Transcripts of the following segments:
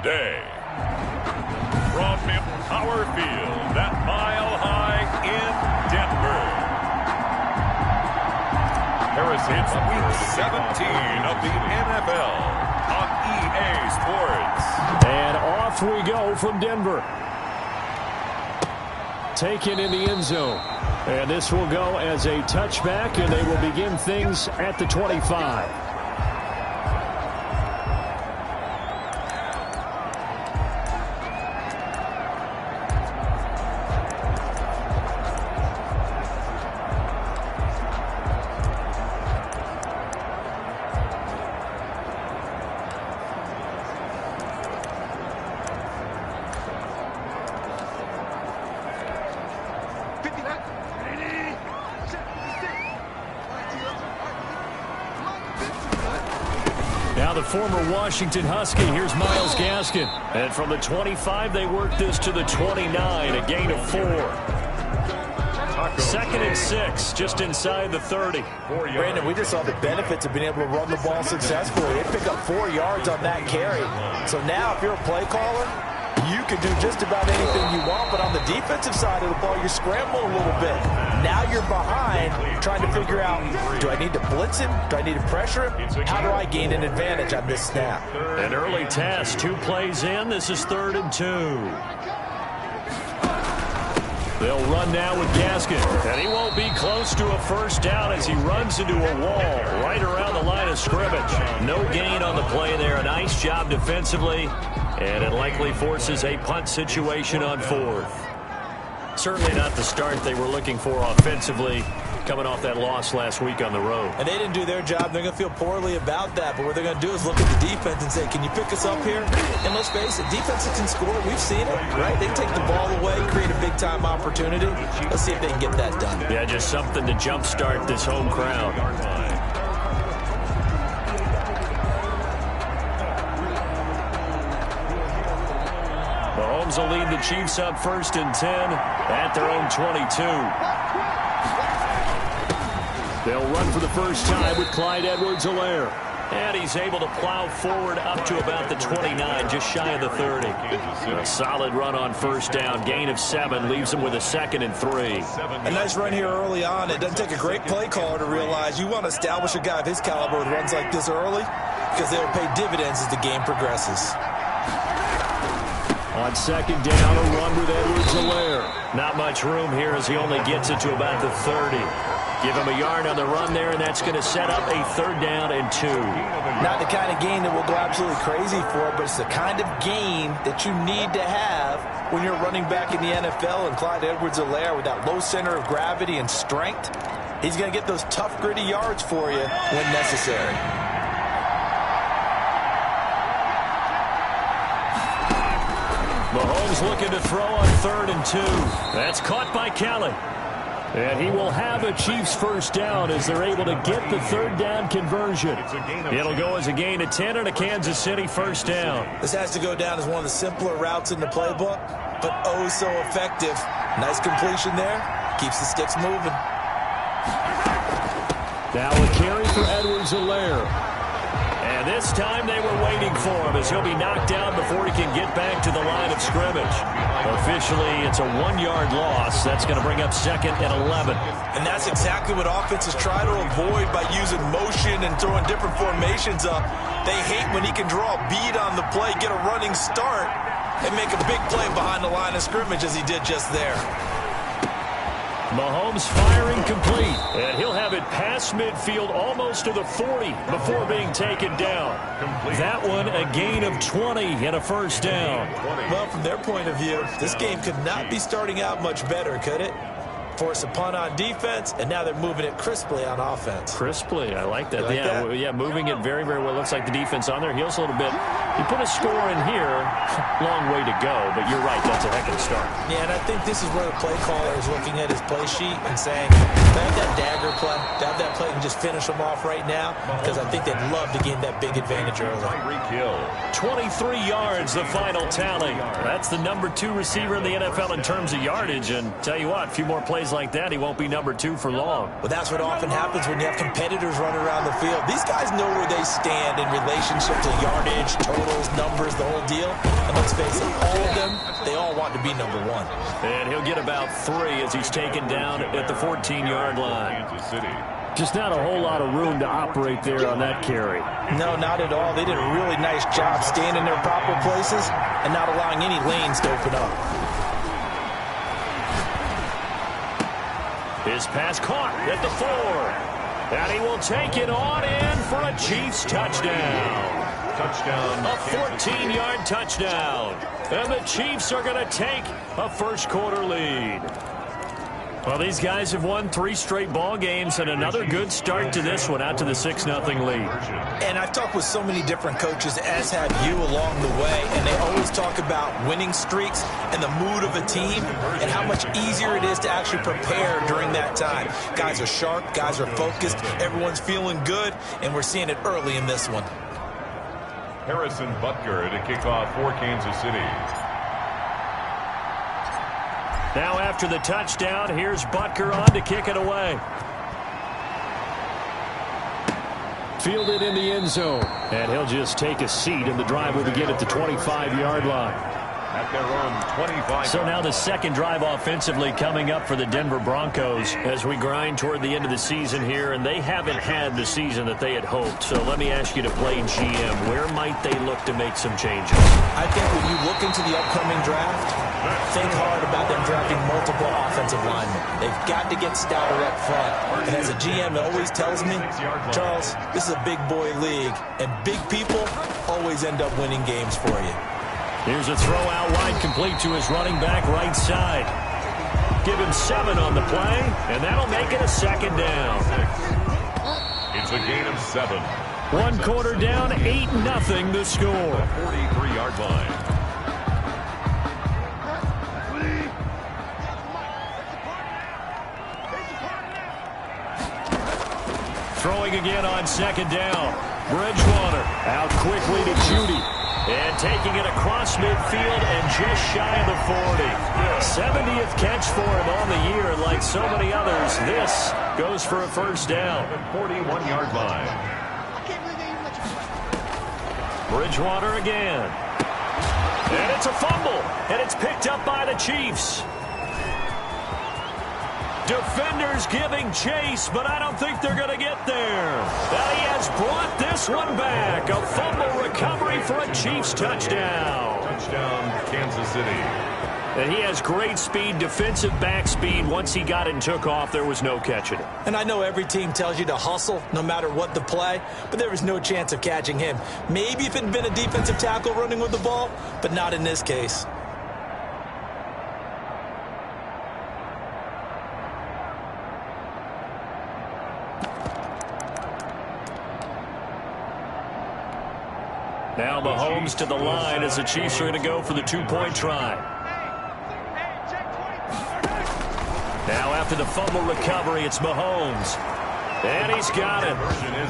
today. From Empower Field, that mile high in Denver. It's week 17 of the NFL on EA Sports. And off we go from Denver. Taken in the end zone. And this will go as a touchback, and they will begin things at the 25. Now the former Washington Husky, here's Myles Gaskin. And from the 25, they work this to the 29, a gain of 4. 2nd and 6, just inside the 30. Brandon, we just saw the benefits of being able to run the ball successfully. They pick up 4 yards on that carry. So now if you're a play caller, you can do just about anything you want, but on the defensive side of the ball, you're scrambling a little bit. Now you're behind, trying to figure out, do I need to blitz him? Do I need to pressure him? How do I gain an advantage on this snap? An early task, 2 plays in. This is 3rd and 2. They'll run now with Gaskin, and he won't be close to a first down as he runs into a wall right around the line of scrimmage. No gain on the play there. A nice job defensively. And it likely forces a punt situation on 4th. Certainly not the start they were looking for offensively, coming off that loss last week on the road. And they didn't do their job. They're going to feel poorly about that. But what they're going to do is look at the defense and say, can you pick us up here? And let's face it, defenses can score. We've seen it, right? They take the ball away, create a big-time opportunity. Let's see if they can get that done. Yeah, just something to jumpstart this home crowd. Mahomes will lead the Chiefs up 1st and 10 at their own 22. They'll run for the first time with Clyde Edwards-Helaire. And he's able to plow forward up to about the 29, just shy of the 30. A solid run on 1st down. Gain of 7 leaves him with a 2nd and 3. A nice run here early on. It doesn't take a great play caller to realize you want to establish a guy of his caliber with runs like this early because they'll pay dividends as the game progresses. On 2nd down, a run with Edwards-Helaire. Not much room here as he only gets it to about the 30. Give him a yard on the run there, and that's going to set up a 3rd down and 2. Not the kind of gain that we'll go absolutely crazy for, but it's the kind of gain that you need to have when you're running back in the NFL. And Clyde Edwards-Helaire, with that low center of gravity and strength, he's going to get those tough, gritty yards for you when necessary. Mahomes looking to throw on 3rd and 2. That's caught by Kelly. And he will have a Chiefs first down as they're able to get the 3rd down conversion. It'll go as a gain of 10 and a Kansas City first down. This has to go down as one of the simpler routes in the playbook, but oh so effective. Nice completion there. Keeps the sticks moving. Now a carry for Edwards-Helaire. And this time they were waiting for him as he'll be knocked down before he can get back to the line of scrimmage. Officially, it's a 1-yard loss. That's going to bring up 2nd and 11. And that's exactly what offenses try to avoid by using motion and throwing different formations up. They hate when he can draw a bead on the play, get a running start, and make a big play behind the line of scrimmage as he did just there. Mahomes firing complete, and he'll have it past midfield almost to the 40 before being taken down. That one a gain of 20 and a first down. Well, from their point of view, this game could not be starting out much better, could it? Force a punt on defense, and now they're moving it crisply on offense. Crisply, I like that. Like that? Yeah, moving it very, very well. Looks like the defense on their heels a little bit. You put a score in here, long way to go, but you're right, that's a heck of a start. Yeah, and I think this is where the play caller is looking at his play sheet and saying, to have that dagger play, to have that play and just finish them off right now, because I think they'd love to gain that big advantage early. 23 yards, the final tally. That's the number 2 receiver in the NFL in terms of yardage, and tell you what, a few more plays guys like that, he won't be number 2 for long. Well, that's what often happens when you have competitors running around the field. These guys know where they stand in relationship to yardage, totals, numbers, the whole deal. And let's face it, all of them, they all want to be number 1. And he'll get about 3 as he's taken down at the 14-yard line. Kansas City. Just not a whole lot of room to operate there on that carry. No, not at all. They did a really nice job staying in their proper places and not allowing any lanes to open up. His pass caught at the 4. And he will take it on in for a Chiefs touchdown. Touchdown. A 14-yard touchdown. And the Chiefs are going to take a first-quarter lead. Well, these guys have won 3 straight ball games and another good start to this one, out to the 6-0 lead. And I've talked with so many different coaches, as have you along the way, and they always talk about winning streaks and the mood of a team and how much easier it is to actually prepare during that time. Guys are sharp, guys are focused, everyone's feeling good, and we're seeing it early in this one. Harrison Butker to kick off for Kansas City. Now after the touchdown, here's Butker on to kick it away. Fielded in the end zone. And he'll just take a seat, and the drive will begin at the 25-yard line. At their own 25. So now the second drive offensively coming up for the Denver Broncos as we grind toward the end of the season here, and they haven't had the season that they had hoped. So let me ask you to play GM. Where might they look to make some changes? I think when you look into the upcoming draft, think hard about them drafting multiple offensive linemen. They've got to get stouter up front. And as a GM, it always tells me, Charles, this is a big boy league, and big people always end up winning games for you. Here's a throw out wide, complete to his running back right side. Give him 7 on the play, and that'll make it a second down. It's a gain of 7. 1 quarter down, 8-0 the score. 43-yard line. Throwing again on second down. Bridgewater out quickly to Judy. And taking it across midfield and just shy of the 40. 70th catch for him on the year. And like so many others, this goes for a first down. 41-yard line. Bridgewater again. And it's a fumble. And it's picked up by the Chiefs. Defenders giving chase, but I don't think they're going to get there. And he has brought this one back. A fumble recovery for a Chiefs touchdown. Touchdown, Kansas City. And he has great speed, defensive back speed. Once he got it and took off, there was no catching it. And I know every team tells you to hustle no matter what the play, but there was no chance of catching him. Maybe if it had been a defensive tackle running with the ball, but not in this case. Now Mahomes to the line as the Chiefs are going to go for the 2-point try. Now after the fumble recovery, it's Mahomes. And he's got it.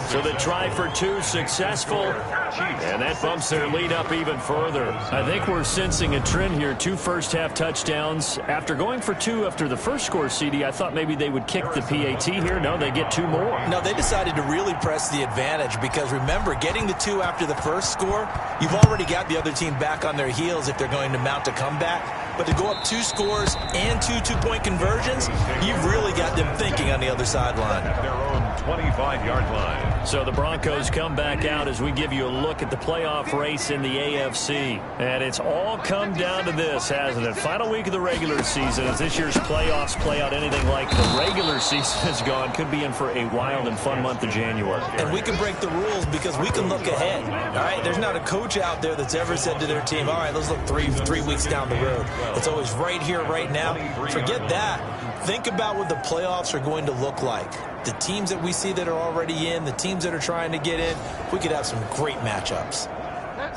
So the try for 2 successful. And that bumps their lead up even further. I think we're sensing a trend here. 2 first-half touchdowns. After going for 2 after the first score, CD, I thought maybe they would kick the PAT here. No, they get 2 more. No, they decided to really press the advantage because, remember, getting the 2 after the first score, you've already got the other team back on their heels if they're going to mount a comeback. But to go up 2 scores and 2 two-point conversions, you've really got them thinking on the other sideline. At their own 25-yard line. So the Broncos come back out as we give you a look at the playoff race in the AFC. And it's all come down to this, hasn't it? Final week of the regular season. As this year's playoffs play out anything like the regular season has gone, could be in for a wild and fun month of January. And we can break the rules because we can look ahead. All right, there's not a coach out there that's ever said to their team, all right, let's look three weeks down the road. It's always right here, right now. Forget that. Think about what the playoffs are going to look like. The teams that we see that are already in, the teams that are trying to get in, we could have some great matchups.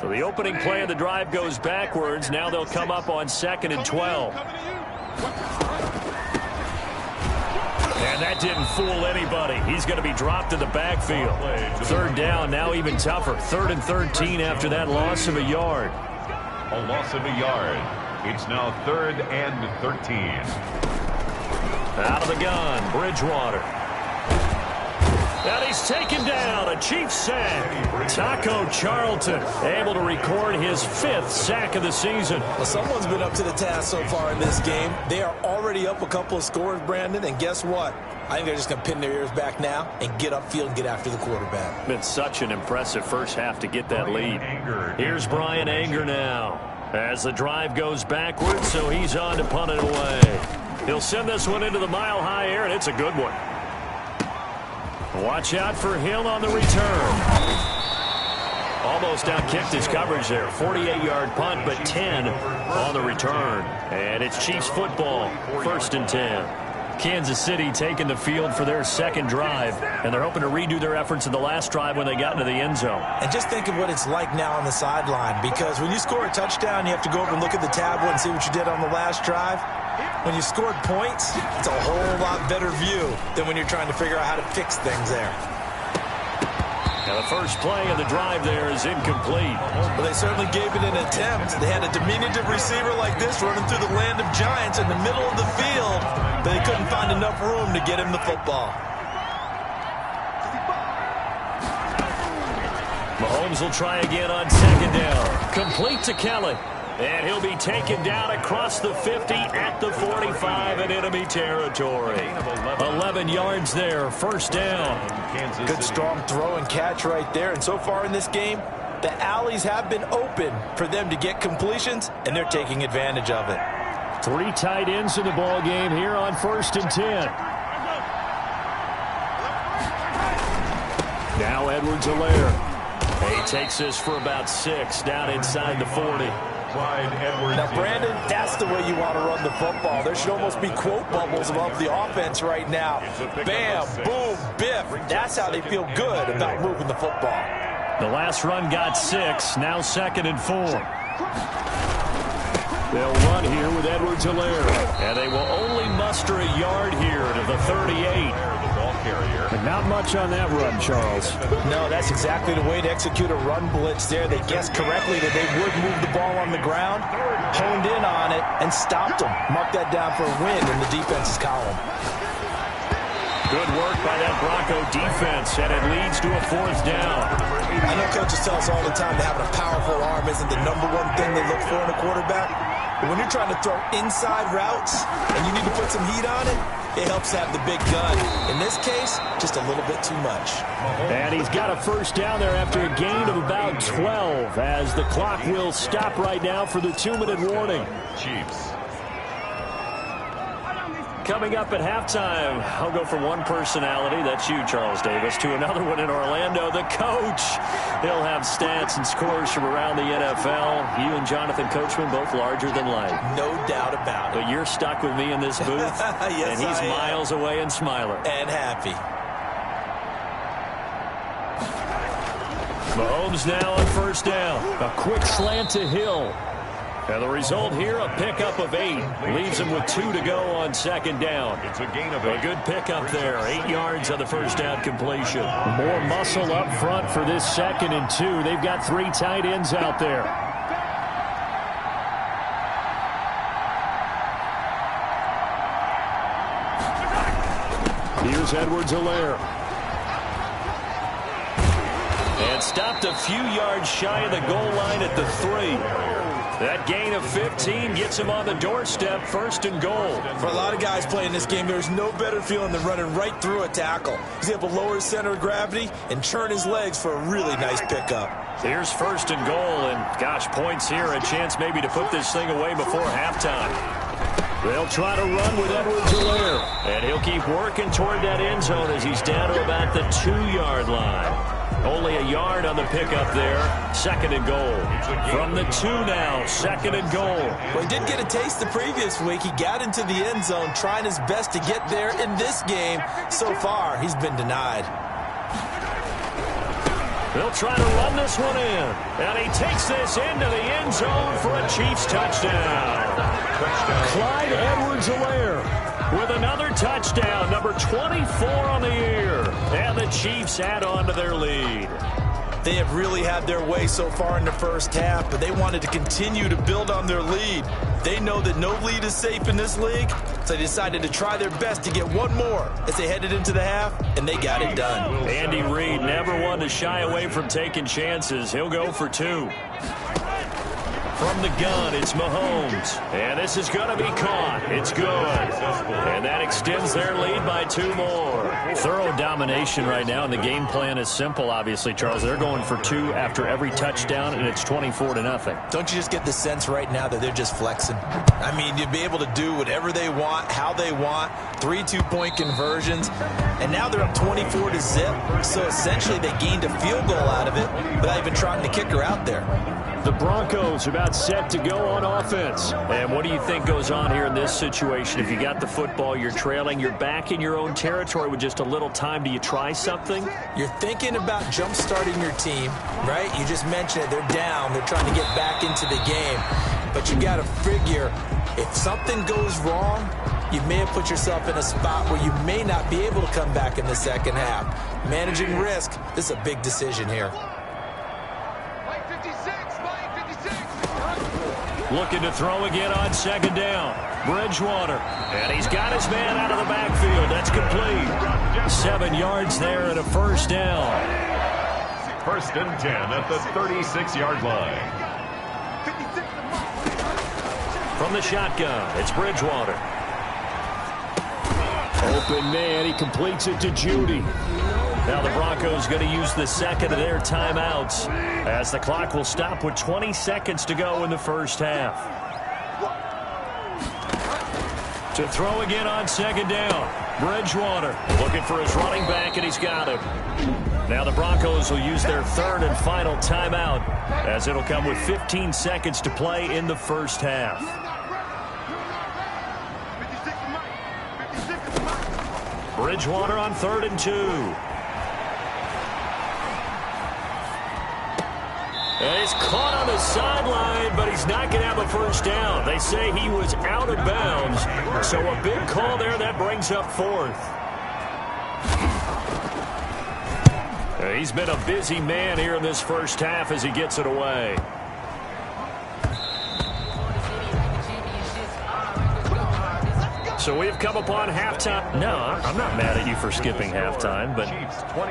So the opening play of the drive goes backwards. Now they'll come up on 2nd and 12. And that didn't fool anybody. He's going to be dropped in the backfield. 3rd down, now even tougher. 3rd and 13 after that loss of a yard. A loss of a yard. It's now 3rd and 13. Out of the gun, Bridgewater. And he's taken down. A Chiefs sack. Taco Charlton able to record his 5th sack of the season. Well, someone's been up to the task so far in this game. They are already up a couple of scores, Brandon, and guess what? I think they're just going to pin their ears back now and get upfield and get after the quarterback. Been such an impressive first half to get that lead. Here's Brian Anger now as the drive goes backwards, so he's on to punt it away. He'll send this one into the mile-high air, and it's a good one. Watch out for Hill on the return. Almost outkicked his coverage there. 48-yard punt, but 10 on the return. And it's Chiefs football, 1st and 10. Kansas City taking the field for their second drive, and they're hoping to redo their efforts in the last drive when they got into the end zone. And just think of what it's like now on the sideline, because when you score a touchdown, you have to go over and look at the tablet and see what you did on the last drive. When you scored points, it's a whole lot better view than when you're trying to figure out how to fix things there. Now the first play of the drive there is incomplete. Well, they certainly gave it an attempt. They had a diminutive receiver like this running through the land of giants in the middle of the field, but they couldn't find enough room to get him the football. Mahomes will try again on 2nd down. Complete to Kelly. And he'll be taken down across the 50 at the 45 in enemy territory. 11 yards there, 1st down. Good strong throw and catch right there. And so far in this game, the alleys have been open for them to get completions, and they're taking advantage of it. 3 tight ends in the ball game here on 1st and 10. Now Edwards-Helaire. He takes this for about 6 down inside the 40. Now, Brandon, that's the way you want to run the football. There should almost be quote bubbles above the offense right now. Bam, boom, biff. That's how they feel good about moving the football. The last run got 6, now 2nd and 4. They'll run here with Edwards-Helaire. And they will only muster a yard here to the 38. But not much on that run, Charles. No, that's exactly the way to execute a run blitz there. They guessed correctly that they would move the ball on the ground, honed in on it, and stopped them. Mark that down for a win in the defense's column. Good work by that Bronco defense, and it leads to a 4th down. I know coaches tell us all the time that having a powerful arm isn't the #1 thing they look for in a quarterback. But when you're trying to throw inside routes and you need to put some heat on it, it helps have the big gun. In this case, just a little bit too much. And he's got a 1st down there after a gain of about 12 as the clock will stop right now for the 2-minute warning. Chiefs. Coming up at halftime, I'll go from one personality, that's you, Charles Davis, to another one in Orlando, the coach. He'll have stats and scores from around the NFL. You and Jonathan Coachman, both larger than life. No doubt about it. But you're stuck with me in this booth, yes, and he's miles away and smiling. And happy. Mahomes now on 1st down. A quick slant to Hill. And the result here, a pickup of 8. Leaves him with 2 to go on 2nd down. It's a gain of 8. A good pickup there. 8 yards on the 1st down completion. More muscle up front for this 2nd and 2. They've got 3 tight ends out there. Here's Edwards-Helaire. And stopped a few yards shy of the goal line at the 3. That gain of 15 gets him on the doorstep, 1st and goal. For a lot of guys playing this game, there's no better feeling than running right through a tackle. He's able to lower his center of gravity and churn his legs for a really nice pickup. Here's 1st and goal, and gosh, points here, a chance maybe to put this thing away before halftime. They'll try to run with Edwards-Helaire, and he'll keep working toward that end zone as he's down to about the 2-yard line. Only a yard on the pickup there. 2nd and goal. From the 2 now, 2nd and goal. Well, he did get a taste the previous week. He got into the end zone trying his best to get there in this game. So far, he's been denied. They'll try to run this one in. And he takes this into the end zone for a Chiefs touchdown. Clyde Edwards-Helaire with another touchdown, number 24 on the year. And the Chiefs add on to their lead. They have really had their way so far in the first half, but they wanted to continue to build on their lead. They know that no lead is safe in this league, So they decided to try their best to get one more as they headed into the half, and they got it done. Andy Reid never one to shy away from taking chances. He'll go for 2. From the gun, it's Mahomes. And this is going to be caught. It's good. And that extends their lead by 2 more. Thorough domination right now, and the game plan is simple, obviously, Charles. They're going for 2 after every touchdown, and it's 24-0. Don't you just get the sense right now that they're just flexing? I mean, you'd be able to do whatever they want, how they want, 3 two-point conversions, and now they're up 24-0. So essentially they gained a field goal out of it without even trotting the kicker out there. The Broncos are about set to go on offense. And what do you think goes on here in this situation? If you got the football, you're trailing, you're back in your own territory with just a little time. Do you try something? You're thinking about jump-starting your team, right? You just mentioned it. They're down. They're trying to get back into the game. But you got to figure, if something goes wrong, you may have put yourself in a spot where you may not be able to come back in the second half. Managing risk, this is a big decision here. Looking to throw again on second down. Bridgewater. And he's got his man out of the backfield. That's complete. 7 yards there and a first down. 1st and 10 at the 36-yard line. From the shotgun, it's Bridgewater. Open man, he completes it to Judy. Now the Broncos going to use the second of their timeouts as the clock will stop with 20 seconds to go in the first half. To throw again on second down. Bridgewater looking for his running back, and he's got him. Now the Broncos will use their 3rd and final timeout as it'll come with 15 seconds to play in the first half. Bridgewater on 3rd and 2. And he's caught on the sideline, but he's not going to have a first down. They say he was out of bounds, so a big call there that brings up 4th. He's been a busy man here in this first half as he gets it away. So we have come upon halftime. No, I'm not mad at you for skipping halftime, but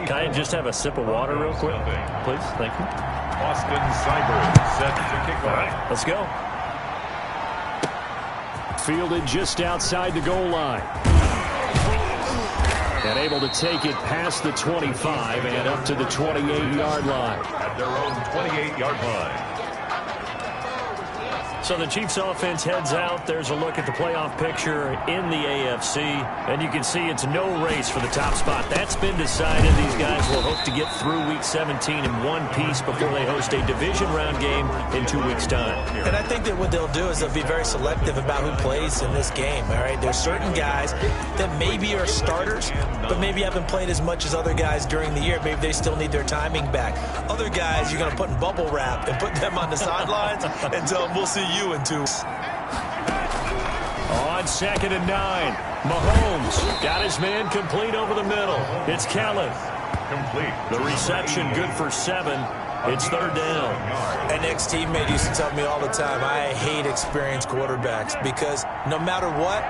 can I just have a sip of water real quick? Please, thank you. Austin Seibert set to kick off. All right, let's go. Fielded just outside the goal line. And able to take it past the 25 and up to the 28-yard line. At their own 28-yard line. So the Chiefs offense heads out. There's a look at the playoff picture in the AFC. And you can see it's no race for the top spot. That's been decided. These guys will hope to get through Week 17 in one piece before they host a division round game in 2 weeks' time. And I think that what they'll do is they'll be very selective about who plays in this game. All right, there's certain guys that maybe are starters, but maybe haven't played as much as other guys during the year. Maybe they still need their timing back. Other guys you're going to put in bubble wrap and put them on the sidelines and tell them we'll see you in 2. On 2nd and 9, Mahomes got his man complete over the middle. It's Kellen. Complete. The reception good for 7. It's 3rd down. An ex-teammate used to tell me all the time, I hate experienced quarterbacks because no matter what,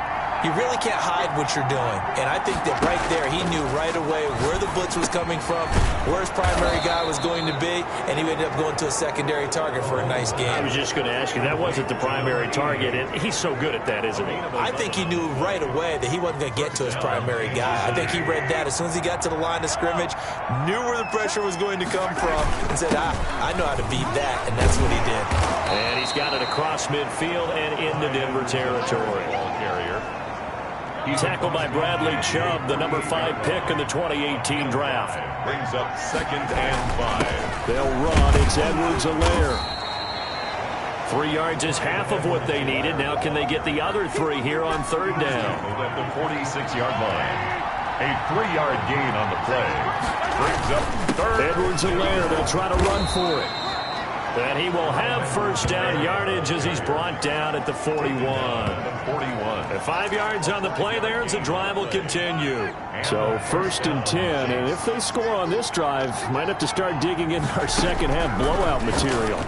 you really can't hide what you're doing. And I think that right there, he knew right away where the blitz was coming from, where his primary guy was going to be, and he ended up going to a secondary target for a nice game. I was just going to ask you, that wasn't the primary target, and he's so good at that, isn't he? I think he knew right away that he wasn't going to get to his primary guy. I think he read that as soon as he got to the line of scrimmage, knew where the pressure was going to come from, and said, I know how to beat that, and that's what he did. And he's got it across midfield and into Denver territory. Ball carrier. Tackled by Bradley Chubb, the number 5 pick in the 2018 draft. Brings up 2nd and 5. They'll run. It's Edwards-Helaire. 3 yards is half of what they needed. Now can they get the other 3 here on 3rd down? At the 46-yard line. A 3-yard gain on the play. Brings up 3rd. Edwards-Helaire, they'll try to run for it. And he will have first down yardage as he's brought down at the 41. 41. 5 yards on the play there as the drive will continue. So 1st and 10, and if they score on this drive, might have to start digging in our second half blowout material.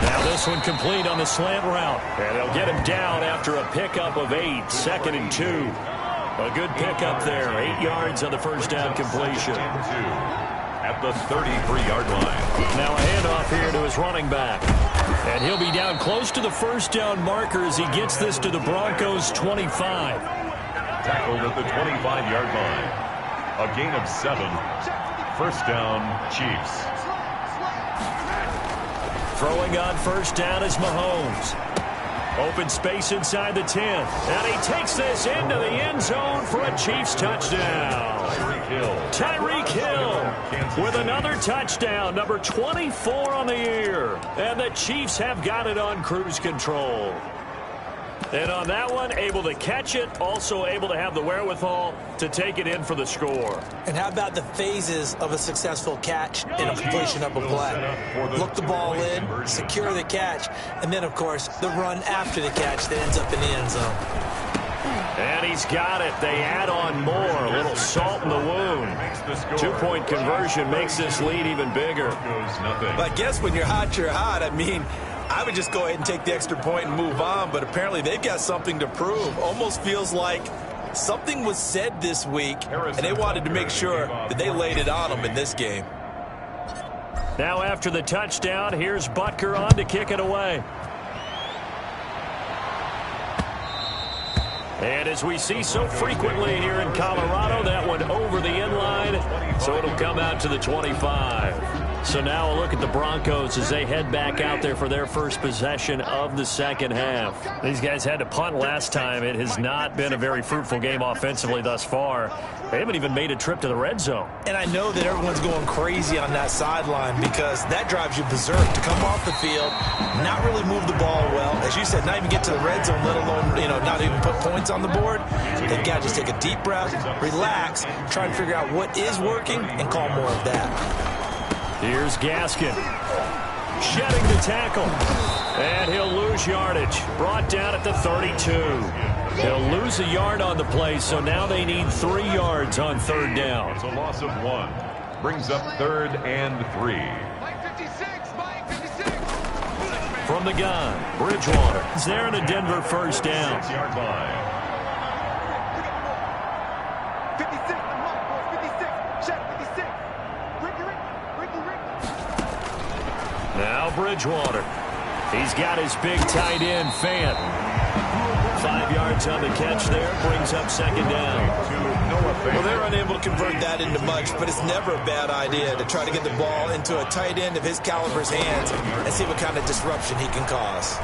Now this one complete on the slant route. And they'll get him down after a pickup of 8. 2nd and 2. A good pickup there. 8 yards on the first down completion. At the 33-yard line. Now a handoff here to his running back. And he'll be down close to the first down marker as he gets this to the Broncos' 25. Tackled at the 25-yard line. A gain of 7. First down, Chiefs. Throwing on first down is Mahomes. Open space inside the 10. And he takes this into the end zone for a Chiefs touchdown. Tyreek Hill with another touchdown, number 24 on the year. And the Chiefs have got it on cruise control. And on that one, able to catch it, also able to have the wherewithal to take it in for the score. And how about the phases of a successful catch and a completion of a play? Look the ball in, secure the catch, and then, of course, the run after the catch that ends up in the end zone. And he's got it. They add on more. A little salt in the wound. 2-point conversion makes this lead even bigger. But I guess when you're hot, you're hot. I mean, I would just go ahead and take the extra point and move on, but apparently they've got something to prove. Almost feels like something was said this week, and they wanted to make sure that they laid it on them in this game. Now after the touchdown, here's Butker on to kick it away. And as we see so frequently here in Colorado, that one over the end line, so it'll come out to the 25. So now a look at the Broncos as they head back out there for their first possession of the second half. These guys had to punt last time. It has not been a very fruitful game offensively thus far. They haven't even made a trip to the red zone. And I know that everyone's going crazy on that sideline because that drives you berserk to come off the field, not really move the ball well. As you said, not even get to the red zone, let alone, not even put points on the board. They've got to just take a deep breath, relax, try and figure out what is working and call more of that. Here's Gaskin. Shedding the tackle. And he'll lose yardage. Brought down at the 32. He'll lose a yard on the play, so now they need 3 yards on third down. It's a loss of 1. Brings up 3rd and 3. From the gun, Bridgewater. It's there in a Denver first down. 6-yard line. Now Bridgewater. He's got his big tight end, Fant. 5 yards on the catch there. Brings up second down. Well, they're unable to convert that into much, but it's never a bad idea to try to get the ball into a tight end of his caliber's hands and see what kind of disruption he can cause.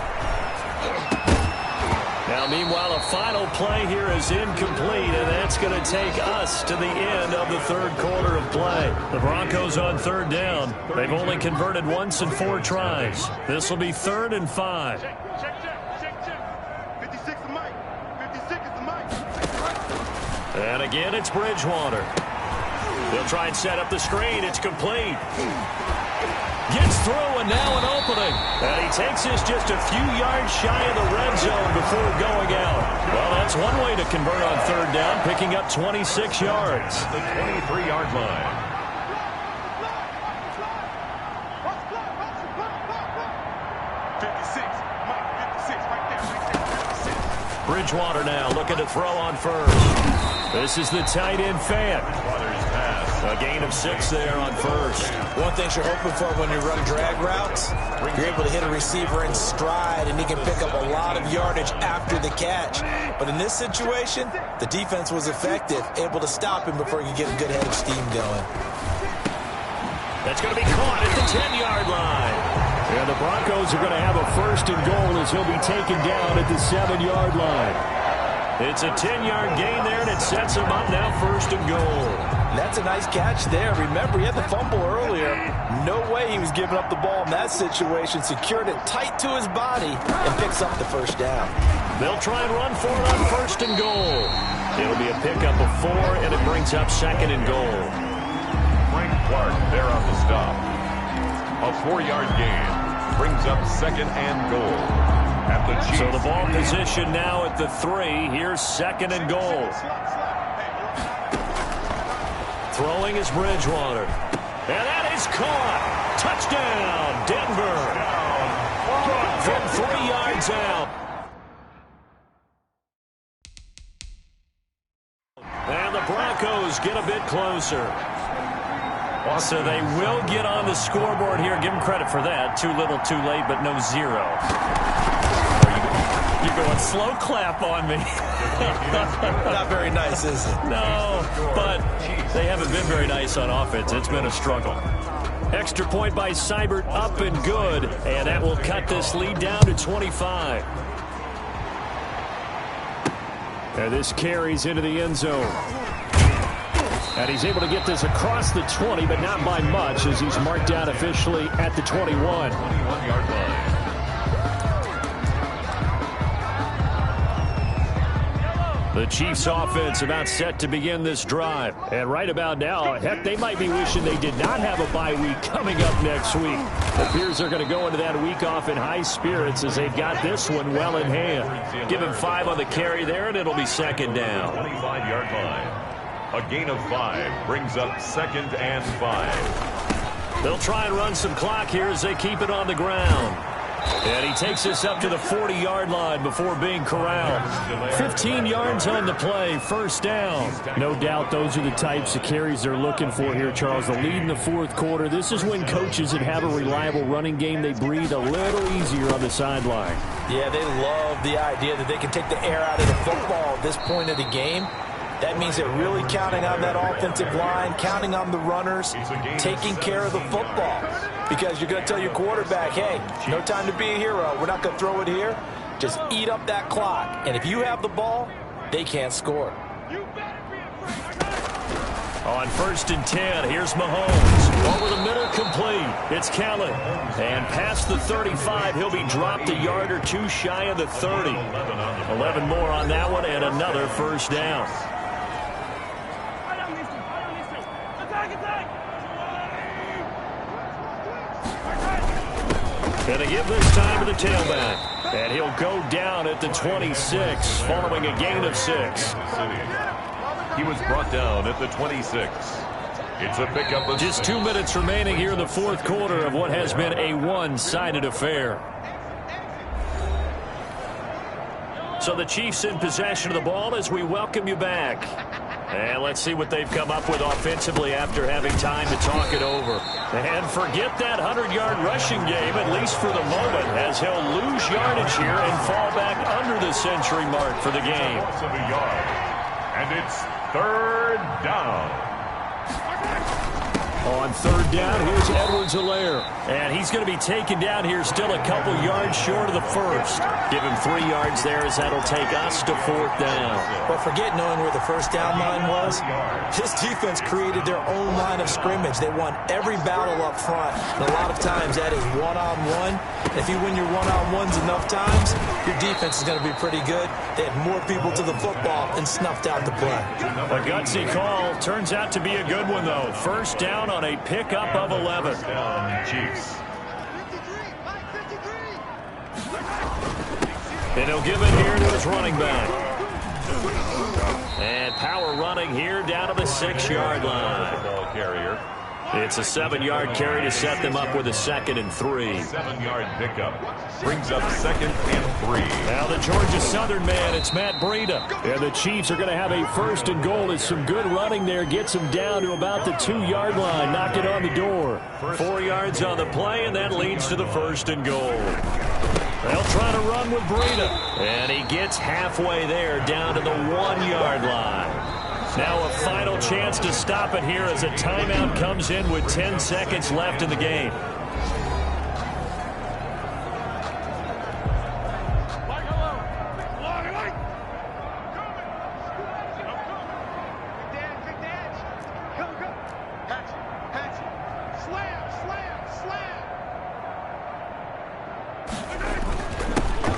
Now, meanwhile, a final play here is incomplete, and that's going to take us to the end of the third quarter of play. The Broncos on third down. They've only converted once in 4 tries. This will be 3rd and 5. And again, it's Bridgewater. They'll try and set up the screen. It's complete. Gets through, and now an opening. And he takes this just a few yards shy of the red zone before going out. Well, that's one way to convert on third down, picking up 26 yards. The 23-yard line. Bridgewater now looking to throw on first. This is the tight end, Fant. A gain of 6 there on first. One thing you're hoping for when you run drag routes, you're able to hit a receiver in stride, and he can pick up a lot of yardage after the catch. But in this situation, the defense was effective, able to stop him before he could get a good head of steam going. That's going to be caught at the 10-yard line. And the Broncos are going to have a 1st and goal as he'll be taken down at the 7-yard line. It's a 10-yard gain there, and it sets him up now 1st and goal. That's a nice catch there. Remember, he had the fumble earlier. No way he was giving up the ball in that situation. Secured it tight to his body and picks up the 1st down. They'll try and run for it on 1st and goal. It'll be a pickup of 4, and it brings up 2nd and goal. Frank Clark there on the stop. A 4-yard gain. Brings up 2nd and goal. At the Chiefs. So the ball position now at the 3. Here's 2nd and goal. Throwing is Bridgewater. And that is caught. Touchdown, Denver. one's out. And the Broncos get a bit closer. So they will get on the scoreboard here. Give them credit for that. Too little, too late, but no zero. You're going slow clap on me. Not very nice, is it? No, but they haven't been very nice on offense. It's been a struggle. Extra point by Seibert, up and good. And that will cut this lead down to 25. And this carries into the end zone. And he's able to get this across the 20, but not by much, as he's marked down officially at the 21. 21-yard line. The Chiefs offense about set to begin this drive. And right about now, heck, they might be wishing they did not have a bye week coming up next week. It appears they're going to go into that week off in high spirits as they've got this one well in hand. Give him 5 on the carry there, and it'll be second down. 25-yard line. A gain of 5 brings up 2nd and 5. They'll try and run some clock here as they keep it on the ground. And he takes this up to the 40-yard line before being corralled. 15 yards on the play, first down. No doubt those are the types of carries they're looking for here, Charles. The lead in the fourth quarter. This is when coaches that have a reliable running game, they breathe a little easier on the sideline. Yeah, they love the idea that they can take the air out of the football at this point of the game. That means they're really counting on that offensive line, counting on the runners, taking care of the football. Because you're going to tell your quarterback, hey, no time to be a hero. We're not going to throw it here. Just eat up that clock. And if you have the ball, they can't score. On 1st and 10, here's Mahomes. Over the middle, complete. It's Kellen. And past the 35, he'll be dropped a yard or 2 shy of the 30. 11 more on that one, and another first down. And they give this time to the tailback. And he'll go down at the 26, following a gain of 6. He was brought down at the 26. It's a pickup of just 2 minutes remaining here in the fourth quarter of what has been a one-sided affair. So the Chiefs in possession of the ball as we welcome you back. And let's see what they've come up with offensively after having time to talk it over. And forget that 100-yard rushing game, at least for the moment, as he'll lose yardage here and fall back under the century mark for the game. And it's 3rd down. On 3rd down, here's Edwards-Helaire. And he's going to be taken down here still a couple yards short of the first. Give him 3 yards there as that'll take us to 4th down. But forget knowing where the first down line was. This defense created their own line of scrimmage. They won every battle up front. And a lot of times that is one-on-one. If you win your one-on-ones enough times, your defense is going to be pretty good. They had more people to the football and snuffed out the play. A gutsy call. Turns out to be a good one, though. First down on a pickup of 11. Chiefs. And he'll give it here to his running back. And power running here down to the 6-yard line. Ball carrier. It's a 7-yard carry to set them up with a 2nd and 3. 7-yard pickup brings up 2nd and 3. Now the Georgia Southern man, it's Matt Breida. And the Chiefs are going to have a 1st and goal. It's some good running there. Gets them down to about the 2-yard line. Knock it on the door. 4 yards on the play, and that leads to the 1st and goal. They'll try to run with Breida. And he gets halfway there, down to the 1-yard line. Now a final chance to stop it here as a timeout comes in with 10 seconds left in the game.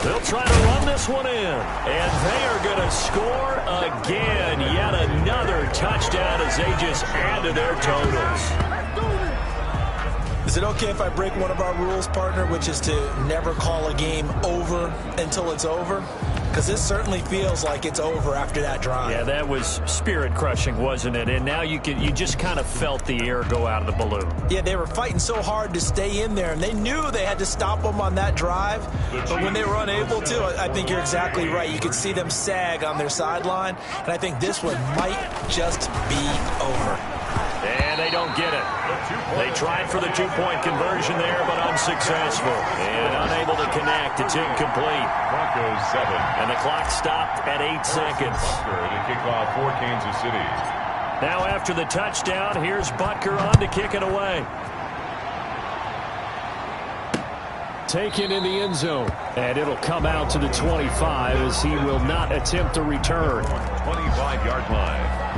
They'll try to run this one in, and they are going to score again. Yet another touchdown as they just add to their totals. Is it okay if I break one of our rules, partner, which is to never call a game over until it's over? because this certainly feels like it's over after that drive. Yeah, that was spirit-crushing, wasn't it? And now you just kind of felt the air go out of the balloon. Yeah, they were fighting so hard to stay in there, and they knew they had to stop them on that drive. But when they were unable to, I think you're exactly right. You could see them sag on their sideline, and I think this one might just be over. And they don't get it. They tried for the two-point conversion there, but unsuccessful. And unable to connect. It's incomplete. Broncos 7. And the clock stopped at 8 seconds. To kick off for Kansas City. Now after the touchdown, here's Butker on to kick it away. Taken in the end zone. And it'll come out to the 25 as he will not attempt a return. 25-yard line.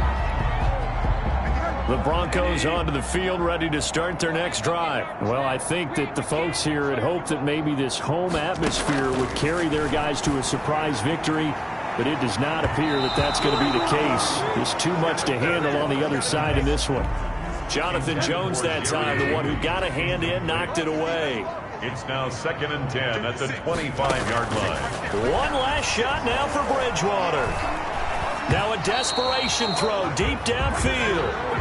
The Broncos onto the field, ready to start their next drive. Well, I think that the folks here had hoped that maybe this home atmosphere would carry their guys to a surprise victory, but it does not appear that that's going to be the case. There's too much to handle on the other side in this one. Jonathan Jones that time, the one who got a hand in, knocked it away. It's now 2nd and 10 at the 25-yard line. One last shot now for Bridgewater. Now a desperation throw deep downfield.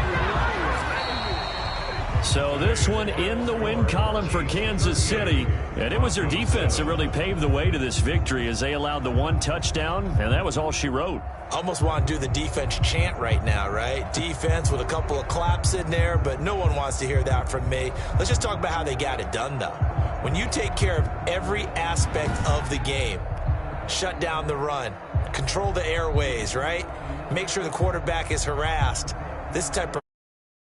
So this one in the win column for Kansas City. And it was their defense that really paved the way to this victory as they allowed the one touchdown, and that was all she wrote. Almost want to do the defense chant right now, right? Defense with a couple of claps in there, but no one wants to hear that from me. Let's just talk about how they got it done, though. When you take care of every aspect of the game, shut down the run, control the airways, right? Make sure the quarterback is harassed. This type of